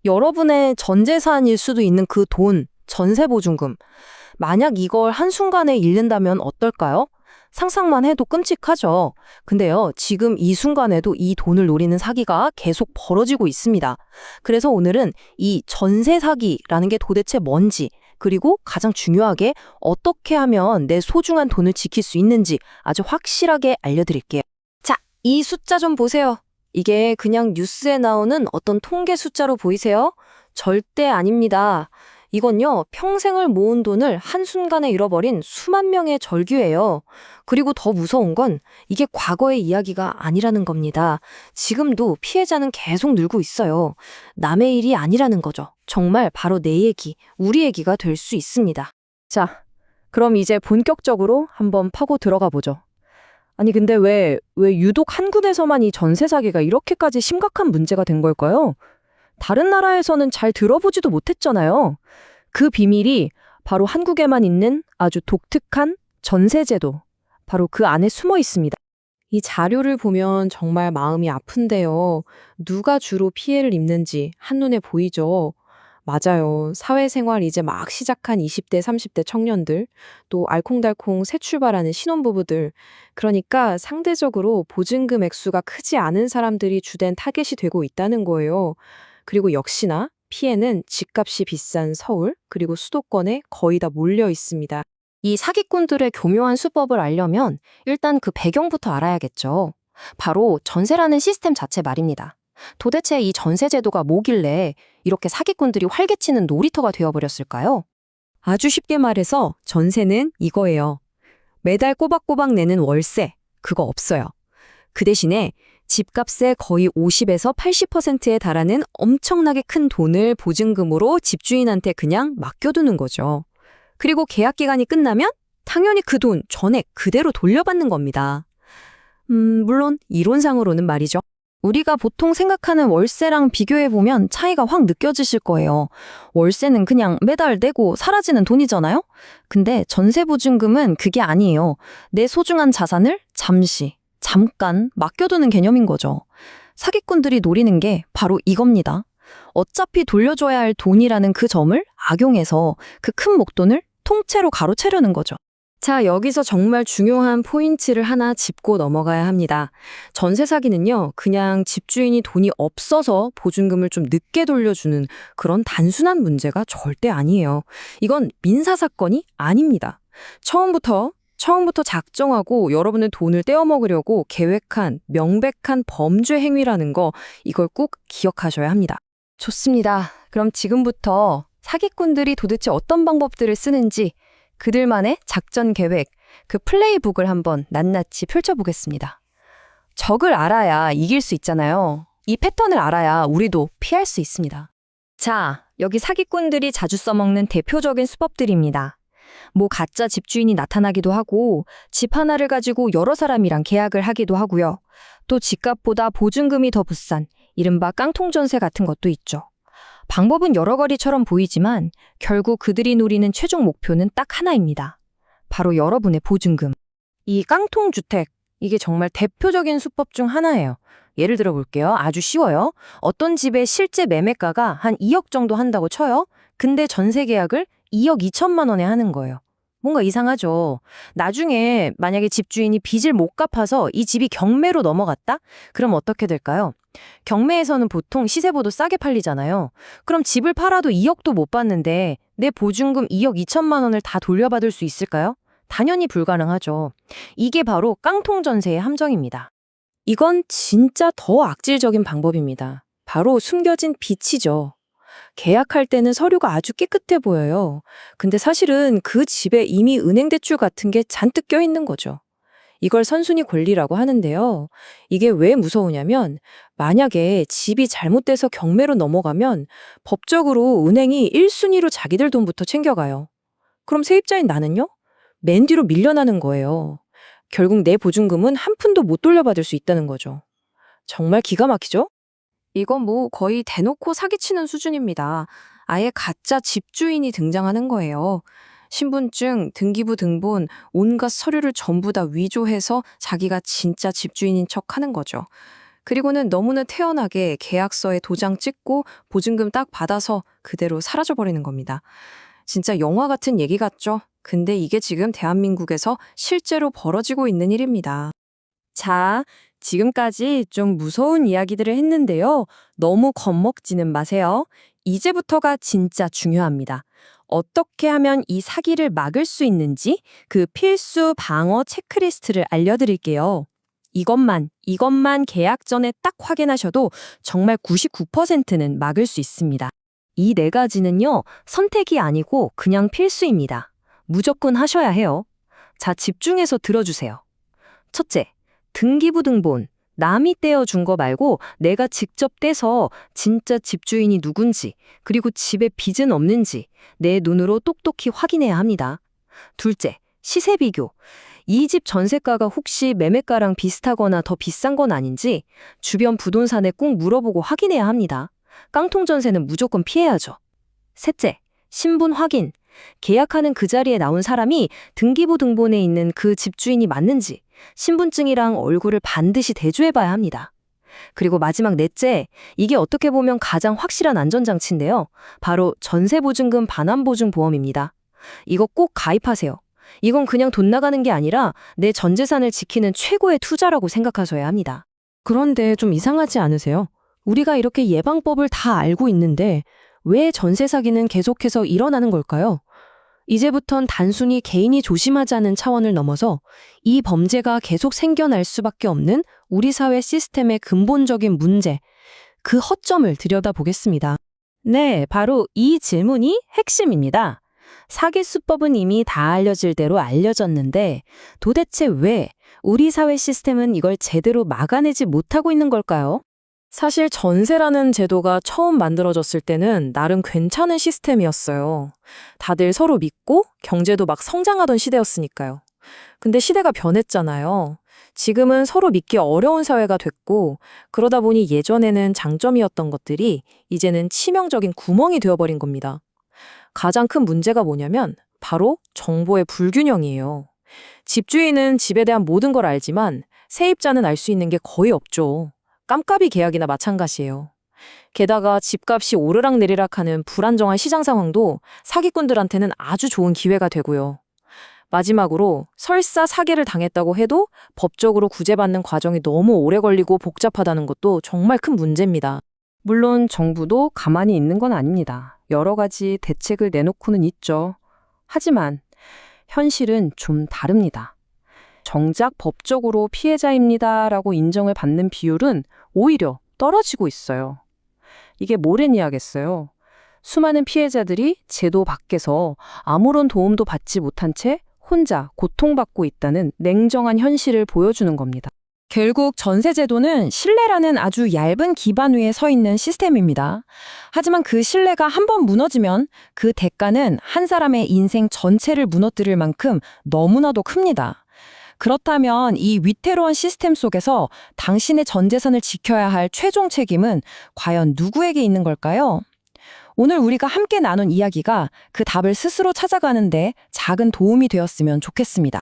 여러분의 전 재산일 수도 있는 그 돈, 전세보증금. 만약 이걸 한순간에 잃는다면 어떨까요? 상상만 해도 끔찍하죠. 근데요, 지금 이 순간에도 이 돈을 노리는 사기가 계속 벌어지고 있습니다. 그래서 오늘은 이 전세 사기라는 게 도대체 뭔지, 그리고 가장 중요하게 어떻게 하면 내 소중한 돈을 지킬 수 있는지 아주 확실하게 알려드릴게요. 자, 이 숫자 좀 보세요. 이게 그냥 뉴스에 나오는 어떤 통계 숫자로 보이세요? 절대 아닙니다. 이건요, 평생을 모은 돈을 한순간에 잃어버린 수만 명의 절규예요. 그리고 더 무서운 건 이게 과거의 이야기가 아니라는 겁니다. 지금도 피해자는 계속 늘고 있어요. 남의 일이 아니라는 거죠. 정말 바로 내 얘기, 우리 얘기가 될 수 있습니다. 자, 그럼 이제 본격적으로 한번 파고 들어가 보죠. 아니, 근데 왜 유독 한국에서만 이 전세 사기가 이렇게까지 심각한 문제가 된 걸까요? 다른 나라에서는 잘 들어보지도 못했잖아요. 그 비밀이 바로 한국에만 있는 아주 독특한 전세제도, 바로 그 안에 숨어 있습니다. 이 자료를 보면 정말 마음이 아픈데요. 누가 주로 피해를 입는지 한눈에 보이죠. 맞아요. 사회생활 이제 막 시작한 20대, 30대 청년들, 또 알콩달콩 새 출발하는 신혼부부들. 그러니까 상대적으로 보증금 액수가 크지 않은 사람들이 주된 타겟이 되고 있다는 거예요. 그리고 역시나 피해는 집값이 비싼 서울, 그리고 수도권에 거의 다 몰려 있습니다. 이 사기꾼들의 교묘한 수법을 알려면 일단 그 배경부터 알아야겠죠. 바로 전세라는 시스템 자체 말입니다. 도대체 이 전세 제도가 뭐길래 이렇게 사기꾼들이 활개치는 놀이터가 되어버렸을까요? 아주 쉽게 말해서 전세는 이거예요. 매달 꼬박꼬박 내는 월세, 그거 없어요. 그 대신에 집값의 거의 50에서 80%에 달하는 엄청나게 큰 돈을 보증금으로 집주인한테 그냥 맡겨두는 거죠. 그리고 계약 기간이 끝나면 당연히 그 돈 전액 그대로 돌려받는 겁니다. 물론 이론상으로는 말이죠. 우리가 보통 생각하는 월세랑 비교해보면 차이가 확 느껴지실 거예요. 월세는 그냥 매달 내고 사라지는 돈이잖아요? 근데 전세보증금은 그게 아니에요. 내 소중한 자산을 잠깐 맡겨두는 개념인 거죠. 사기꾼들이 노리는 게 바로 이겁니다. 어차피 돌려줘야 할 돈이라는 그 점을 악용해서 그 큰 목돈을 통째로 가로채려는 거죠. 자, 여기서 정말 중요한 포인트를 하나 짚고 넘어가야 합니다. 전세 사기는요, 그냥 집주인이 돈이 없어서 보증금을 좀 늦게 돌려주는 그런 단순한 문제가 절대 아니에요. 이건 민사사건이 아닙니다. 처음부터 작정하고 여러분의 돈을 떼어먹으려고 계획한 명백한 범죄 행위라는 거, 이걸 꼭 기억하셔야 합니다. 좋습니다. 그럼 지금부터 사기꾼들이 도대체 어떤 방법들을 쓰는지 그들만의 작전 계획, 그 플레이북을 한번 낱낱이 펼쳐보겠습니다. 적을 알아야 이길 수 있잖아요. 이 패턴을 알아야 우리도 피할 수 있습니다. 자, 여기 사기꾼들이 자주 써먹는 대표적인 수법들입니다. 가짜 집주인이 나타나기도 하고 집 하나를 가지고 여러 사람이랑 계약을 하기도 하고요. 또 집값보다 보증금이 더 비싼 이른바 깡통전세 같은 것도 있죠. 방법은 여러 가지처럼 보이지만 결국 그들이 노리는 최종 목표는 딱 하나입니다. 바로 여러분의 보증금. 이 깡통주택, 이게 정말 대표적인 수법 중 하나예요. 예를 들어 볼게요. 아주 쉬워요. 어떤 집의 실제 매매가가 한 2억 정도 한다고 쳐요. 근데 전세 계약을 2억 2천만 원에 하는 거예요. 뭔가 이상하죠. 나중에 만약에 집주인이 빚을 못 갚아서 이 집이 경매로 넘어갔다? 그럼 어떻게 될까요? 경매에서는 보통 시세보다 싸게 팔리잖아요. 그럼 집을 팔아도 2억도 못 받는데 내 보증금 2억 2천만 원을 다 돌려받을 수 있을까요? 당연히 불가능하죠. 이게 바로 깡통전세의 함정입니다. 이건 진짜 더 악질적인 방법입니다. 바로 숨겨진 빚이죠. 계약할 때는 서류가 아주 깨끗해 보여요. 근데 사실은 그 집에 이미 은행 대출 같은 게 잔뜩 껴있는 거죠. 이걸 선순위 권리라고 하는데요. 이게 왜 무서우냐면 만약에 집이 잘못돼서 경매로 넘어가면 법적으로 은행이 1순위로 자기들 돈부터 챙겨가요. 그럼 세입자인 나는요? 맨 뒤로 밀려나는 거예요. 결국 내 보증금은 한 푼도 못 돌려받을 수 있다는 거죠. 정말 기가 막히죠? 이건 거의 대놓고 사기치는 수준입니다. 아예 가짜 집주인이 등장하는 거예요. 신분증, 등기부 등본, 온갖 서류를 전부 다 위조해서 자기가 진짜 집주인인 척 하는 거죠. 그리고는 너무나 태연하게 계약서에 도장 찍고 보증금 딱 받아서 그대로 사라져버리는 겁니다. 진짜 영화 같은 얘기 같죠? 근데 이게 지금 대한민국에서 실제로 벌어지고 있는 일입니다. 자, 지금까지 좀 무서운 이야기들을 했는데요. 너무 겁먹지는 마세요. 이제부터가 진짜 중요합니다. 어떻게 하면 이 사기를 막을 수 있는지 그 필수 방어 체크리스트를 알려드릴게요. 이것만 계약 전에 딱 확인하셔도 정말 99%는 막을 수 있습니다. 이 네 가지는요, 선택이 아니고 그냥 필수입니다. 무조건 하셔야 해요. 자, 집중해서 들어주세요. 첫째, 등기부등본. 남이 떼어준 거 말고 내가 직접 떼서 진짜 집주인이 누군지, 그리고 집에 빚은 없는지 내 눈으로 똑똑히 확인해야 합니다. 둘째, 시세 비교. 이 집 전세가가 혹시 매매가랑 비슷하거나 더 비싼 건 아닌지 주변 부동산에 꼭 물어보고 확인해야 합니다. 깡통 전세는 무조건 피해야죠. 셋째, 신분 확인. 계약하는 그 자리에 나온 사람이 등기부등본에 있는 그 집주인이 맞는지 신분증이랑 얼굴을 반드시 대조해봐야 합니다. 그리고 마지막 넷째, 이게 어떻게 보면 가장 확실한 안전장치인데요. 바로 전세보증금 반환보증보험입니다. 이거 꼭 가입하세요. 이건 그냥 돈 나가는 게 아니라 내 전 재산을 지키는 최고의 투자라고 생각하셔야 합니다. 그런데 좀 이상하지 않으세요? 우리가 이렇게 예방법을 다 알고 있는데 왜 전세 사기는 계속해서 일어나는 걸까요? 이제부턴 단순히 개인이 조심하자는 차원을 넘어서 이 범죄가 계속 생겨날 수밖에 없는 우리 사회 시스템의 근본적인 문제, 그 허점을 들여다보겠습니다. 네, 바로 이 질문이 핵심입니다. 사기 수법은 이미 다 알려질 대로 알려졌는데 도대체 왜 우리 사회 시스템은 이걸 제대로 막아내지 못하고 있는 걸까요? 사실 전세라는 제도가 처음 만들어졌을 때는 나름 괜찮은 시스템이었어요. 다들 서로 믿고 경제도 막 성장하던 시대였으니까요. 근데 시대가 변했잖아요. 지금은 서로 믿기 어려운 사회가 됐고 그러다 보니 예전에는 장점이었던 것들이 이제는 치명적인 구멍이 되어버린 겁니다. 가장 큰 문제가 뭐냐면 바로 정보의 불균형이에요. 집주인은 집에 대한 모든 걸 알지만 세입자는 알 수 있는 게 거의 없죠. 깜깜이 계약이나 마찬가지예요. 게다가 집값이 오르락내리락하는 불안정한 시장 상황도 사기꾼들한테는 아주 좋은 기회가 되고요. 마지막으로 설사 사기를 당했다고 해도 법적으로 구제받는 과정이 너무 오래 걸리고 복잡하다는 것도 정말 큰 문제입니다. 물론 정부도 가만히 있는 건 아닙니다. 여러 가지 대책을 내놓고는 있죠. 하지만 현실은 좀 다릅니다. 정작 법적으로 피해자입니다라고 인정을 받는 비율은 오히려 떨어지고 있어요. 이게 뭐래니야겠어요. 수많은 피해자들이 제도 밖에서 아무런 도움도 받지 못한 채 혼자 고통받고 있다는 냉정한 현실을 보여주는 겁니다. 결국 전세제도는 신뢰라는 아주 얇은 기반 위에 서 있는 시스템입니다. 하지만 그 신뢰가 한번 무너지면 그 대가는 한 사람의 인생 전체를 무너뜨릴 만큼 너무나도 큽니다. 그렇다면 이 위태로운 시스템 속에서 당신의 전 재산을 지켜야 할 최종 책임은 과연 누구에게 있는 걸까요? 오늘 우리가 함께 나눈 이야기가 그 답을 스스로 찾아가는데 작은 도움이 되었으면 좋겠습니다.